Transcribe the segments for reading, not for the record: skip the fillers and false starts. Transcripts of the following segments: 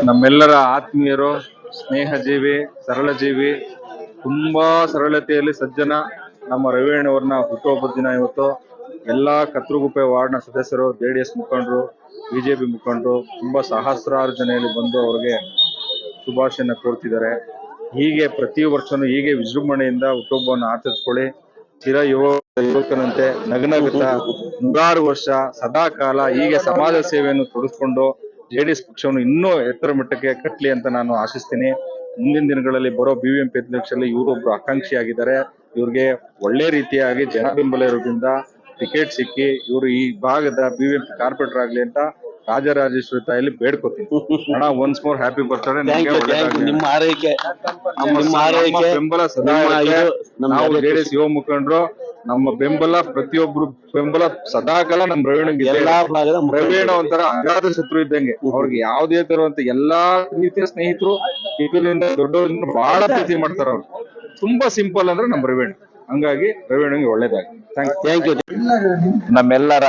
ನಮ್ಮೆಲ್ಲರ ಆತ್ಮೀಯರು, ಸ್ನೇಹಜೀವಿ, ಸರಳ ಜೀವಿ, ತುಂಬಾ ಸರಳತೆಯಲ್ಲಿ ಸಜ್ಜನ ನಮ್ಮ ರವಿಯಣ್ಣವ್ರನ್ನ ಹುಟ್ಟುಹಬ್ಬದ ದಿನ ಇವತ್ತು. ಎಲ್ಲಾ ಕತ್ರಗುಪ್ಪೆ ವಾರ್ಡ್ನ ಸದಸ್ಯರು, JDS ಮುಖಂಡರು, BJP ಮುಖಂಡರು ತುಂಬಾ ಸಹಸ್ರಾರು ಜನ ಬಂದು ಅವ್ರಿಗೆ ಶುಭಾಶಯನ ಕೋರ್ತಿದ್ದಾರೆ. ಹೀಗೆ ಪ್ರತಿ ವರ್ಷನೂ ಹೀಗೆ ವಿಜೃಂಭಣೆಯಿಂದ ಹುಟ್ಟುಹಬ್ಬವನ್ನು ಆಚರಿಸ್ಕೊಳ್ಳಿ. ಯುವಕನಂತೆ ನಗನಗುತ್ತಾ ನೂರಾರು ವರ್ಷ ಸದಾ ಕಾಲ ಹೀಗೆ ಸಮಾಜ ಸೇವೆಯನ್ನು ತೊಡಗಿಸ್ಕೊಂಡು JDS ಪಕ್ಷವನ್ನು ಇನ್ನೂ ಎತ್ತರ ಮಟ್ಟಕ್ಕೆ ಕಟ್ಟಲಿ ಅಂತ ನಾನು ಆಶಿಸ್ತೀನಿ. ಮುಂದಿನ ದಿನಗಳಲ್ಲಿ ಬರೋ BBMP ಅಧ್ಯಕ್ಷರಲ್ಲಿ ಇವರೊಬ್ರು ಆಕಾಂಕ್ಷಿಯಾಗಿದ್ದಾರೆ. ಇವ್ರಿಗೆ ಒಳ್ಳೆ ರೀತಿಯಾಗಿ ಜನ ಬೆಂಬಲ ಇರೋದ್ರಿಂದ ಟಿಕೆಟ್ ಸಿಕ್ಕಿ ಇವರು ಈ ಭಾಗದ BBMP ಕಾರ್ಪೊರೇಟರ್ ಆಗ್ಲಿ ಅಂತ ರಾಜರಾಜೇಶ್ವರಿ ತಾಯಲ್ಲಿ ಬೇಡ್ಕೋತೀನಿ. ಅಣ್ಣ, ಒನ್ಸ್ ಮೋರ್ ಹ್ಯಾಪಿ ಬರ್ತ್ಡೇ. ನಿಮ್ಮ ಆರೈಕೆ ಬೆಂಬಲ ಸದಾ ನಾವು JDS ಯುವ ಮುಖಂಡರು, ನಮ್ಮ ಬೆಂಬಲ ಪ್ರತಿಯೊಬ್ರು ಬೆಂಬಲ ಸದಾಕಾಲ ನಮ್ ರವಿಯಣ್ಣ ಒಂಥರ ಅಗಾಧ ಶತ್ರು ಇದ್ದಂಗೆ. ಅವ್ರಿಗೆ ಯಾವುದೇ ತರುವಂತ ಎಲ್ಲಾ ರೀತಿಯ ಸ್ನೇಹಿತರು ಇದರಿಂದ ದೊಡ್ಡವರಿಂದ ಬಹಳ ಪ್ರೀತಿ ಮಾಡ್ತಾರ. ಅವ್ರು ತುಂಬಾ ಸಿಂಪಲ್ ಅಂದ್ರೆ ನಮ್ ರವಿಯಣ್ಣ. ಹಂಗಾಗಿ ರವಿಯಣ್ಣಗೆ ಒಳ್ಳೇದಾಗಿ ಥ್ಯಾಂಕ್ ಯು. ನಮ್ಮೆಲ್ಲರ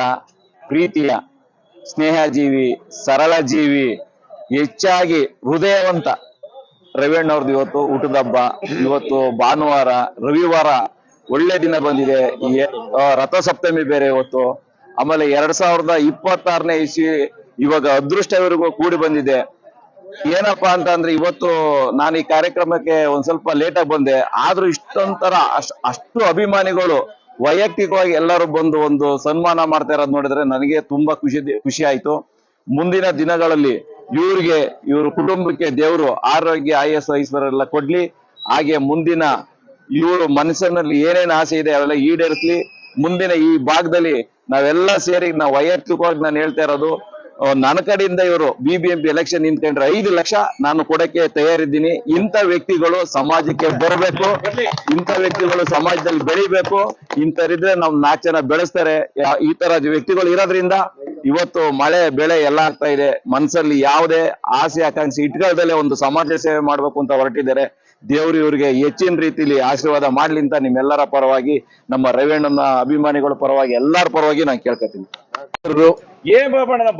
ಪ್ರೀತಿಯ ಸ್ನೇಹಜೀವಿ, ಸರಳ ಜೀವಿ, ಹೆಚ್ಚಾಗಿ ಹೃದಯವಂತ ರವಿಯಣ್ಣವ್ರದ್ದು ಇವತ್ತು ಊಟದ ಹಬ್ಬ. ಇವತ್ತು ಭಾನುವಾರ, ರವಿವಾರ ಒಳ್ಳೆ ದಿನ ಬಂದಿದೆ. ರಥಸಪ್ತಮಿ ಬೇರೆ ಇವತ್ತು. ಆಮೇಲೆ 2026ನೇ ಇಸ್ವಿ ಇವಾಗ ಅದೃಷ್ಟವರೆಗೂ ಕೂಡಿ ಬಂದಿದೆ. ಏನಪ್ಪಾ ಅಂತಂದ್ರೆ ಇವತ್ತು ನಾನು ಈ ಕಾರ್ಯಕ್ರಮಕ್ಕೆ ಒಂದ್ ಸ್ವಲ್ಪ ಲೇಟಾಗಿ ಬಂದೆ. ಆದ್ರೂ ಇಷ್ಟೊಂಥರ ಅಷ್ಟು ಅಭಿಮಾನಿಗಳು ವೈಯಕ್ತಿಕವಾಗಿ ಎಲ್ಲರೂ ಬಂದು ಒಂದು ಸನ್ಮಾನ ಮಾಡ್ತಾ ಇರೋದು ನೋಡಿದ್ರೆ ನನಗೆ ತುಂಬಾ ಖುಷಿ ಆಯ್ತು. ಮುಂದಿನ ದಿನಗಳಲ್ಲಿ ಇವ್ರ ಕುಟುಂಬಕ್ಕೆ ದೇವರು ಆರೋಗ್ಯ, ಆಯಸ್ಸು, ಐಶ್ವರ್ಯ ಎಲ್ಲ ಕೊಡ್ಲಿ. ಹಾಗೆ ಮುಂದಿನ ಇವರು ಮನಸ್ಸಿನಲ್ಲಿ ಏನೇನು ಆಸೆ ಇದೆ ಅವೆಲ್ಲ ಈಡೇರಿಸ್ಲಿ. ಮುಂದಿನ ಈ ಭಾಗದಲ್ಲಿ ನಾವೆಲ್ಲ ಸೇರಿ ನಾವು ವೈಯಕ್ತಿಕವಾಗಿ ನಾನು ಹೇಳ್ತಾ ಇರೋದು, ನನ್ನ ಕಡೆಯಿಂದ ಇವರು BBMP ಎಲೆಕ್ಷನ್ ನಿಂತ್ಕೊಂಡ್ರೆ 5 ಲಕ್ಷ ನಾನು ಕೊಡಕ್ಕೆ ತಯಾರಿದ್ದೀನಿ. ಇಂಥ ವ್ಯಕ್ತಿಗಳು ಸಮಾಜಕ್ಕೆ ಬರಬೇಕು, ಇಂಥ ವ್ಯಕ್ತಿಗಳು ಸಮಾಜದಲ್ಲಿ ಬೆಳಿಬೇಕು. ಇಂಥರಿದ್ರೆ ನಾವು 4 ಜನ ಬೆಳೆಸ್ತಾರೆ. ಈ ತರ ವ್ಯಕ್ತಿಗಳು ಇರೋದ್ರಿಂದ ಇವತ್ತು ಮಳೆ ಬೆಳೆ ಎಲ್ಲ ಆಗ್ತಾ ಇದೆ. ಮನಸ್ಸಲ್ಲಿ ಯಾವುದೇ ಆಸೆ ಆಕಾಂಕ್ಷೆ ಇಟ್ಕೊಳ್ಳದಲ್ಲೇ ಒಂದು ಸಮಾಜ ಸೇವೆ ಮಾಡ್ಬೇಕು ಅಂತ ಹೊರಟಿದ್ದಾರೆ. ದೇವ್ರು ಇವ್ರಿಗೆ ಹೆಚ್ಚಿನ ರೀತಿಯಲ್ಲಿ ಆಶೀರ್ವಾದ ಮಾಡ್ಲಿ ಅಂತ ನಿಮ್ಮೆಲ್ಲರ ಪರವಾಗಿ, ನಮ್ಮ ರವಿಯಣ್ಣನ ಅಭಿಮಾನಿಗಳ ಪರವಾಗಿ, ಎಲ್ಲರ ಪರವಾಗಿ ನಾನು ಕೇಳ್ಕೊತೀನಿ.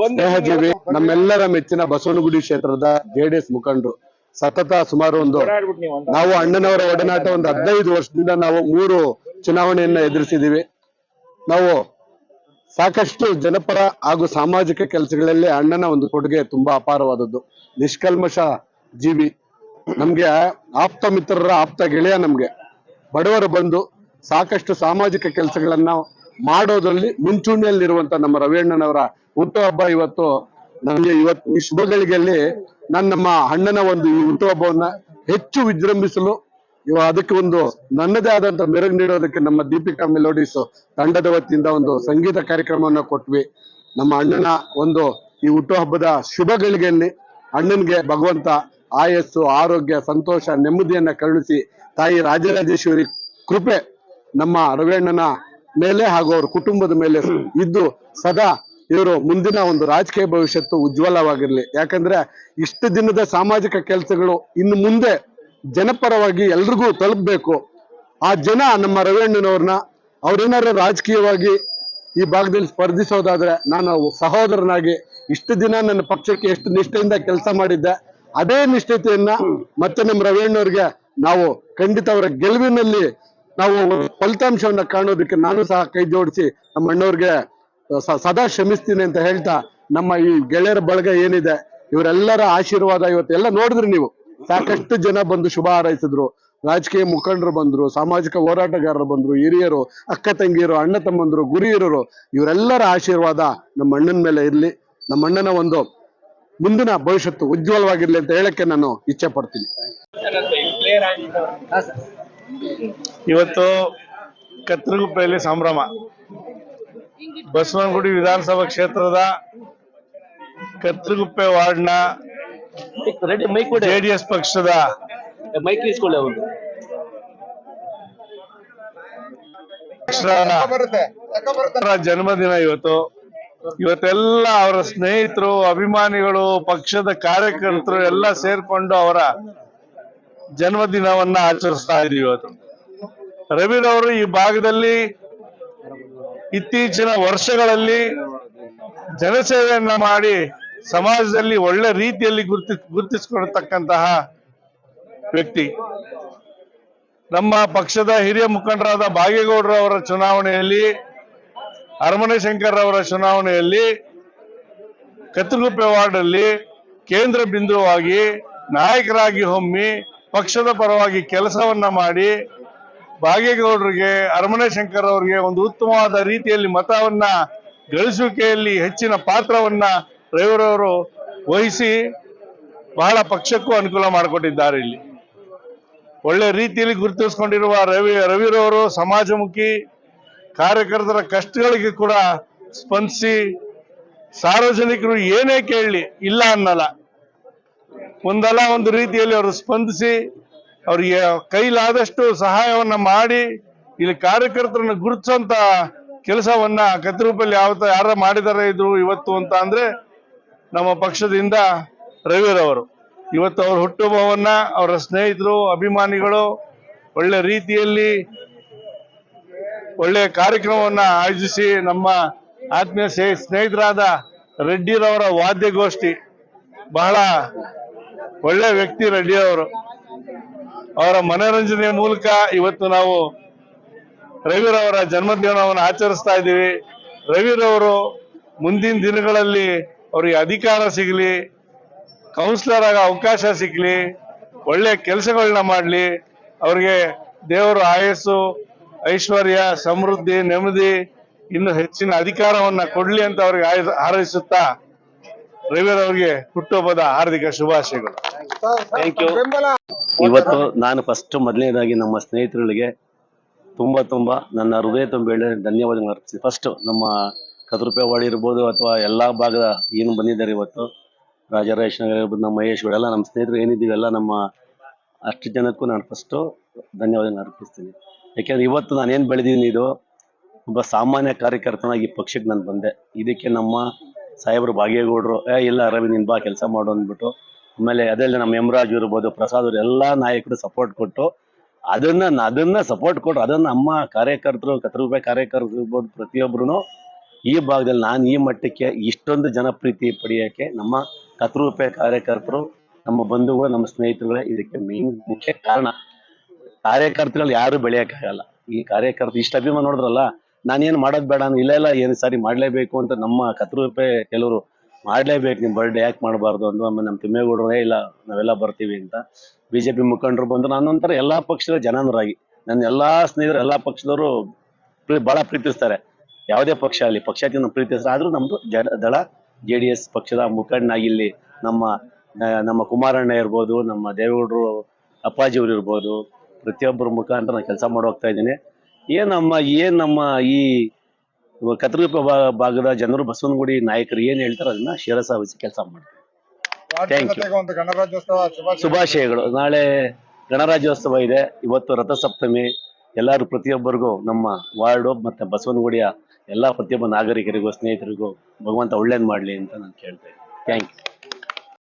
ಸ್ನೇಹಜೀವಿ, ನಮ್ಮೆಲ್ಲರ ಮೆಚ್ಚಿನ ಬಸವನಗುಡಿ ಕ್ಷೇತ್ರದ JDS ಮುಖಂಡರು. ಸತತ ಸುಮಾರು ನಾವು ಅಣ್ಣನವರ ಒಡನಾಟ 15 ವರ್ಷದಿಂದ ನಾವು 3 ಚುನಾವಣೆಯನ್ನ ಎದುರಿಸಿದೀವಿ. ನಾವು ಸಾಕಷ್ಟು ಜನಪರ ಹಾಗೂ ಸಾಮಾಜಿಕ ಕೆಲಸಗಳಲ್ಲಿ ಅಣ್ಣನ ಒಂದು ಕೊಡುಗೆ ತುಂಬಾ ಅಪಾರವಾದದ್ದು. ನಿಷ್ಕಲ್ಮಶ ಜೀವಿ, ನಮ್ಗೆ ಆಪ್ತ ಮಿತ್ರರ ಆಪ್ತ ಗೆಳೆಯ. ನಮ್ಗೆ ಬಡವರು ಬಂದು ಸಾಕಷ್ಟು ಸಾಮಾಜಿಕ ಕೆಲಸಗಳನ್ನ ಮಾಡೋದ್ರಲ್ಲಿ ಮುಂಚೂಣಿಯಲ್ಲಿರುವಂತ ನಮ್ಮ ರವಿಯಣ್ಣನವರ ಹುಟ್ಟುಹಬ್ಬ ಇವತ್ತು. ನಮ್ಗೆ ಇವತ್ತು ಈ ಶುಭಗಳಿಗೆಯಲ್ಲಿ ನಮ್ಮ ಅಣ್ಣನ ಒಂದು ಈ ಹುಟ್ಟುಹಬ್ಬವನ್ನ ಹೆಚ್ಚು ವಿಜೃಂಭಿಸಲು ಅದಕ್ಕೆ ಒಂದು ನನ್ನದೇ ಆದಂತ ಮೆರುಗು ನೀಡೋದಕ್ಕೆ ನಮ್ಮ ದೀಪಿಕಾ ಮೆಲೋಡಿಸ್ ತಂಡದ ವತಿಯಿಂದ ಒಂದು ಸಂಗೀತ ಕಾರ್ಯಕ್ರಮವನ್ನ ಕೊಟ್ವಿ. ನಮ್ಮ ಅಣ್ಣನ ಒಂದು ಈ ಹುಟ್ಟುಹಬ್ಬದ ಶುಭಗಳಿಗೆಯಲ್ಲಿ ಅಣ್ಣನ್ಗೆ ಭಗವಂತ ಆಯಸ್ಸು, ಆರೋಗ್ಯ, ಸಂತೋಷ, ನೆಮ್ಮದಿಯನ್ನ ಕರುಣಿಸಿ ತಾಯಿ ರಾಜರಾಜೇಶ್ವರಿ ಕೃಪೆ ನಮ್ಮ ರವಿಯಣ್ಣನ ಮೇಲೆ ಹಾಗೂ ಅವ್ರ ಕುಟುಂಬದ ಮೇಲೆ ಇದ್ದು ಸದಾ ಇವರು ಮುಂದಿನ ಒಂದು ರಾಜಕೀಯ ಭವಿಷ್ಯತ್ತು ಉಜ್ವಲವಾಗಿರ್ಲಿ. ಯಾಕಂದ್ರೆ ಇಷ್ಟು ದಿನದ ಸಾಮಾಜಿಕ ಕೆಲಸಗಳು ಇನ್ನು ಮುಂದೆ ಜನಪರವಾಗಿ ಎಲ್ರಿಗೂ ತಲುಪಬೇಕು. ಆ ಜನ ನಮ್ಮ ರವಿಯಣ್ಣನವ್ರನ್ನ ಅವ್ರೇನಾದ್ರು ರಾಜಕೀಯವಾಗಿ ಈ ಭಾಗದಲ್ಲಿ ಸ್ಪರ್ಧಿಸೋದಾದ್ರೆ, ನಾನು ಸಹೋದರನಾಗಿ ಇಷ್ಟು ದಿನ ನನ್ನ ಪಕ್ಷಕ್ಕೆ ಎಷ್ಟು ನಿಷ್ಠೆಯಿಂದ ಕೆಲಸ ಮಾಡಿದ್ದೆ, ಅದೇ ನಿಷ್ಠತೆಯನ್ನ ಮತ್ತೆ ನಮ್ಮ ರವಿಯಣ್ಣವ್ರಿಗೆ ನಾವು ಖಂಡಿತ ಅವರ ಗೆಲುವಿನಲ್ಲಿ ನಾವು ಫಲಿತಾಂಶವನ್ನ ಕಾಣೋದಕ್ಕೆ ನಾನು ಸಹ ಕೈ ಜೋಡಿಸಿ ನಮ್ಮ ಅಣ್ಣವ್ರಿಗೆ ಸದಾ ಶ್ರಮಿಸ್ತೀನಿ ಅಂತ ಹೇಳ್ತಾ, ನಮ್ಮ ಈ ಗೆಳೆಯರ ಬಳಗ ಏನಿದೆ ಇವರೆಲ್ಲರ ಆಶೀರ್ವಾದ ಇವತ್ತೆಲ್ಲ ನೋಡಿದ್ರಿ ನೀವು. ಸಾಕಷ್ಟು ಜನ ಬಂದು ಶುಭ ಹಾರೈಸಿದ್ರು, ರಾಜಕೀಯ ಮುಖಂಡರು ಬಂದ್ರು, ಸಾಮಾಜಿಕ ಹೋರಾಟಗಾರರು ಬಂದ್ರು, ಹಿರಿಯರು, ಅಕ್ಕ ತಂಗಿಯರು, ಅಣ್ಣ ತಮ್ಮಂದ್ರು, ಗುರಿಯರು, ಇವರೆಲ್ಲರ ಆಶೀರ್ವಾದ ನಮ್ಮ ಅಣ್ಣನ ಮೇಲೆ ಇರ್ಲಿ. ನಮ್ಮ ಅಣ್ಣನ ಒಂದು ಮುಂದಿನ ಭವಿಷ್ಯತ್ತು ಉಜ್ವಲವಾಗಿರ್ಲಿ ಅಂತ ಹೇಳಕ್ಕೆ ನಾನು ಇಚ್ಛೆ ಪಡ್ತೀನಿ. ಇವತ್ತು ಕತ್ರಗುಪ್ಪೆಯಲ್ಲಿ ಸಂಭ್ರಮ. ಬಸವನಗುಡಿ ವಿಧಾನಸಭಾ ಕ್ಷೇತ್ರದ ಕತ್ರಗುಪ್ಪೆ ವಾರ್ಡ್ನ JDS ಪಕ್ಷದ ಜನ್ಮದಿನ ಇವತ್ತೆಲ್ಲ ಅವರ ಸ್ನೇಹಿತರು, ಅಭಿಮಾನಿಗಳು, ಪಕ್ಷದ ಕಾರ್ಯಕರ್ತರು ಎಲ್ಲ ಸೇರ್ಕೊಂಡು ಅವರ ಜನ್ಮದಿನವನ್ನ ಆಚರಿಸ್ತಾ ಇದೀವಿ. ಇವತ್ತು ರವಿರವರು ಈ ಭಾಗದಲ್ಲಿ ಇತ್ತೀಚಿನ ವರ್ಷಗಳಲ್ಲಿ ಜನಸೇವೆಯನ್ನ ಮಾಡಿ ಸಮಾಜದಲ್ಲಿ ಒಳ್ಳೆ ರೀತಿಯಲ್ಲಿ ಗುರುತಿಸಿಕೊಳ್ತಕ್ಕಂತಹ ವ್ಯಕ್ತಿ. ನಮ್ಮ ಪಕ್ಷದ ಹಿರಿಯ ಮುಖಂಡರಾದ ಬಾಗೇಗೌಡರವರ ಚುನಾವಣೆಯಲ್ಲಿ, ಅರಮನೆ ಶಂಕರ್ ಅವರ ಚುನಾವಣೆಯಲ್ಲಿ ಕತ್ತಲಗುಪ್ಪೆ ವಾರ್ಡಲ್ಲಿ ಕೇಂದ್ರ ಬಿಂದುವಾಗಿ ನಾಯಕರಾಗಿ ಹೊಮ್ಮಿ ಪಕ್ಷದ ಪರವಾಗಿ ಕೆಲಸವನ್ನ ಮಾಡಿ ಬಾಗೇಗೌಡರಿಗೆ, ಅರಮನೆ ಶಂಕರ್ ಅವರಿಗೆ ಒಂದು ಉತ್ತಮವಾದ ರೀತಿಯಲ್ಲಿ ಮತವನ್ನ ಗಳಿಸುವಿಕೆಯಲ್ಲಿ ಹೆಚ್ಚಿನ ಪಾತ್ರವನ್ನ ರವಿರವರು ವಹಿಸಿ ಬಹಳ ಪಕ್ಷಕ್ಕೂ ಅನುಕೂಲ ಮಾಡಿಕೊಟ್ಟಿದ್ದಾರೆ. ಇಲ್ಲಿ ಒಳ್ಳೆ ರೀತಿಯಲ್ಲಿ ಗುರುತಿಸಿಕೊಂಡಿರುವ ರವಿರವರು ಸಮಾಜಮುಖಿ, ಕಾರ್ಯಕರ್ತರ ಕಷ್ಟಗಳಿಗೆ ಕೂಡ ಸ್ಪಂದಿಸಿ, ಸಾರ್ವಜನಿಕರು ಏನೇ ಕೇಳಲಿ ಇಲ್ಲ ಅನ್ನಲ್ಲ, ಒಂದಲ್ಲ ಒಂದು ರೀತಿಯಲ್ಲಿ ಅವರು ಸ್ಪಂದಿಸಿ ಅವರಿಗೆ ಕೈಲಾದಷ್ಟು ಸಹಾಯವನ್ನ ಮಾಡಿ ಇಲ್ಲಿ ಕಾರ್ಯಕರ್ತರನ್ನು ಗುರುತಿಸುವಂತ ಕೆಲಸವನ್ನ ಕತ್ತಲಗುಪ್ಪೆಯಲ್ಲಿ ಯಾರ ಮಾಡಿದ್ದಾರೆ ಇದು ಇವತ್ತು ಅಂತ ಅಂದ್ರೆ ನಮ್ಮ ಪಕ್ಷದಿಂದ ರವಿರವರು. ಇವತ್ತು ಅವ್ರ ಹುಟ್ಟುಹಬ್ಬವನ್ನ ಅವರ ಸ್ನೇಹಿತರು, ಅಭಿಮಾನಿಗಳು ಒಳ್ಳೆ ರೀತಿಯಲ್ಲಿ ಒಳ್ಳೆಯ ಕಾರ್ಯಕ್ರಮವನ್ನ ಆಯೋಜಿಸಿ ನಮ್ಮ ಆತ್ಮೀಯ ಸ್ನೇಹಿತರಾದ ರೆಡ್ಡಿರವರ ವಾದ್ಯಗೋಷ್ಠಿ, ಬಹಳ ಒಳ್ಳೆ ವ್ಯಕ್ತಿ ರೆಡ್ಡಿ ಅವರು. ಅವರ ಮನೋರಂಜನೆಯ ಮೂಲಕ ಇವತ್ತು ನಾವು ರವಿರವರ ಜನ್ಮದಿನವನ್ನು ಆಚರಿಸ್ತಾ ಇದ್ದೀವಿ. ರವಿರವರು ಮುಂದಿನ ದಿನಗಳಲ್ಲಿ ಅವರಿಗೆ ಅಧಿಕಾರ ಸಿಗಲಿ, ಕೌನ್ಸಿಲರ್ ಆಗ ಅವಕಾಶ ಸಿಗಲಿ, ಒಳ್ಳೆ ಕೆಲಸಗಳನ್ನ ಮಾಡಲಿ, ಅವ್ರಿಗೆ ದೇವರು ಆಯಸ್ಸು, ಐಶ್ವರ್ಯ, ಸಮೃದ್ಧಿ, ನೆಮ್ಮದಿ, ಇನ್ನು ಹೆಚ್ಚಿನ ಅಧಿಕಾರವನ್ನ ಕೊಡ್ಲಿ ಅಂತ ಅವ್ರಿಗೆ ಹಾರೈಸುತ್ತಾ ರವಿರವರಿಗೆ ಹುಟ್ಟುಹಬ್ಬದ ಹಾರ್ದಿಕ ಶುಭಾಶಯಗಳು. Thank you. ಇವತ್ತು ನಾನು ಮೊದಲನೇದಾಗಿ ನಮ್ಮ ಸ್ನೇಹಿತರುಗಳಿಗೆ ತುಂಬಾ ನನ್ನ ಹೃದಯ ತುಂಬಿ ಧನ್ಯವಾದಗಳು ಅರ್ಪಿಸಿ. ಫಸ್ಟ್ ನಮ್ಮ ಕತ್ತಲಗುಪ್ಪೆ ವಾರ್ಡ್ ಇರ್ಬೋದು ಅಥವಾ ಎಲ್ಲಾ ಭಾಗದ ಏನು ಬಂದಿದ್ದಾರೆ ಇವತ್ತು, ರಾಜರಾಜೇಶ್ ನಗರ ಇರ್ಬೋದು, ನಮ್ಮ ಮಹೇಶ್ ಎಲ್ಲ ನಮ್ಮ ಸ್ನೇಹಿತರು ಏನಿದ್ದೀವಿ ಎಲ್ಲ ನಮ್ಮ ಅಷ್ಟು ಜನಕ್ಕೂ ನಾನು ಫಸ್ಟ್ ಧನ್ಯವಾದಗಳು ಅರ್ಪಿಸ್ತೀನಿ. ಯಾಕೆಂದ್ರೆ ಇವತ್ತು ನಾನೇನು ಬೆಳೆದಿದ್ದೀನಿ, ಇದು ಒಬ್ಬ ಸಾಮಾನ್ಯ ಕಾರ್ಯಕರ್ತನಾಗಿ ಪಕ್ಷಕ್ಕೆ ನಾನು ಬಂದೆ. ಇದಕ್ಕೆ ನಮ್ಮ ಸಾಹೇಬರು ಬಾಗೇಗೌಡರು ಇಲ್ಲ ರವಿ ನೀನ್ ಬಾ ಕೆಲಸ ಮಾಡು ಅಂದ್ಬಿಟ್ಟು, ಆಮೇಲೆ ಅದೆಲ್ಲ ನಮ್ಮ ಯಮರಾಜ್ ಇರ್ಬೋದು, ಪ್ರಸಾದ್ ಅವರು ಎಲ್ಲ ನಾಯಕರು ಸಪೋರ್ಟ್ ಕೊಟ್ಟು ಅದನ್ನ ಸಪೋರ್ಟ್ ಕೊಟ್ಟು ಅದನ್ನ ನಮ್ಮ ಕಾರ್ಯಕರ್ತರು, ಕತ್ತಲಗುಪ್ಪೆ ಕಾರ್ಯಕರ್ತರು ಇರ್ಬೋದು, ಪ್ರತಿಯೊಬ್ಬರು ಈ ಭಾಗದಲ್ಲಿ ನಾನು ಈ ಮಟ್ಟಕ್ಕೆ ಇಷ್ಟೊಂದು ಜನಪ್ರೀತಿ ಪಡೆಯೋಕೆ ನಮ್ಮ ಕತ್ತಲಗುಪ್ಪೆ ಕಾರ್ಯಕರ್ತರು, ನಮ್ಮ ಬಂಧುಗಳು, ನಮ್ಮ ಸ್ನೇಹಿತರುಗಳೇ ಇದಕ್ಕೆ ಮುಖ್ಯ ಕಾರಣ. ಕಾರ್ಯಕರ್ತರಲ್ಲಿ ಯಾರು ಬೆಳೆಯಕ್ಕಾಗಲ್ಲ. ಈ ಕಾರ್ಯಕರ್ತರು ಇಷ್ಟ ಅಭಿಮಾನ ನೋಡಿದ್ರಲ್ಲ, ನಾನೇನು ಮಾಡೋದು ಬೇಡ ಇಲ್ಲ ಏನು ಸಾರಿ ಮಾಡ್ಲೇಬೇಕು ಅಂತ ನಮ್ಮ ಕತ್ತಲಗುಪ್ಪೆ ಕೆಲವರು ಮಾಡ್ಲೇಬೇಕು, ನಿಮ್ ಬರ್ಡೇ ಯಾಕೆ ಮಾಡಬಾರ್ದು ಅಂದು. ಆಮೇಲೆ ನಮ್ಮ ತಿಮ್ಮೇಗೌಡರೇ ಇಲ್ಲ ನಾವೆಲ್ಲ ಬರ್ತೀವಿ ಅಂತ. ಬಿಜೆಪಿ ಮುಖಂಡರು ಬಂದು ನಾನೊಂಥರ ಎಲ್ಲಾ ಪಕ್ಷದ ಜನಾನುರಾಗಿ, ನನ್ನ ಎಲ್ಲಾ ಸ್ನೇಹಿತರು ಎಲ್ಲಾ ಪಕ್ಷದವರು ಬಹಳ ಪ್ರೀತಿಸ್ತಾರೆ. ಯಾವುದೇ ಪಕ್ಷ ಆಗಲಿ ಪಕ್ಷಾತೀತ ಪ್ರೀತಿಸ್ತಾರೆ. ಆದ್ರೂ ನಮ್ದು ದಳ JDS ಪಕ್ಷದ ಮುಖಂಡನಾಗಿ ಇಲ್ಲಿ ನಮ್ಮ ಕುಮಾರಣ್ಣ ಇರ್ಬೋದು, ನಮ್ಮ ದೇವೇಗೌಡರು ಅಪ್ಪಾಜಿಯವರು ಇರ್ಬೋದು, ಪ್ರತಿಯೊಬ್ಬರ ಮುಖಾಂತರ ನಾನು ಕೆಲಸ ಮಾಡಿ ಹೋಗ್ತಾ ಇದ್ದೀನಿ. ಏನ್ ನಮ್ಮ ಈ ಕತ್ತಲಗುಪ್ಪೆ ಭಾಗದ ಜನರು, ಬಸವನಗುಡಿ ನಾಯಕರು ಏನ್ ಹೇಳ್ತಾರೆ ಅದನ್ನ ಶಿರಸಾವಹಿಸಿ ಕೆಲಸ ಮಾಡ್ತಾರೆ. Thank you. ಶುಭಾಶಯಗಳು. ನಾಳೆ ಗಣರಾಜ್ಯೋತ್ಸವ ಇದೆ, ಇವತ್ತು ರಥಸಪ್ತಮಿ. ಎಲ್ಲರೂ ಪ್ರತಿಯೊಬ್ಬರಿಗೂ ನಮ್ಮ ವಾರ್ಡು ಮತ್ತೆ ಬಸವನಗುಡಿಯ ಎಲ್ಲ ಪ್ರತಿಯೊಬ್ಬ ನಾಗರಿಕರಿಗೂ, ಸ್ನೇಹಿತರಿಗೂ ಭಗವಂತ ಒಳ್ಳೇದ್ ಮಾಡ್ಲಿ ಅಂತ ನಾನು ಕೇಳ್ತೇನೆ. Thank you.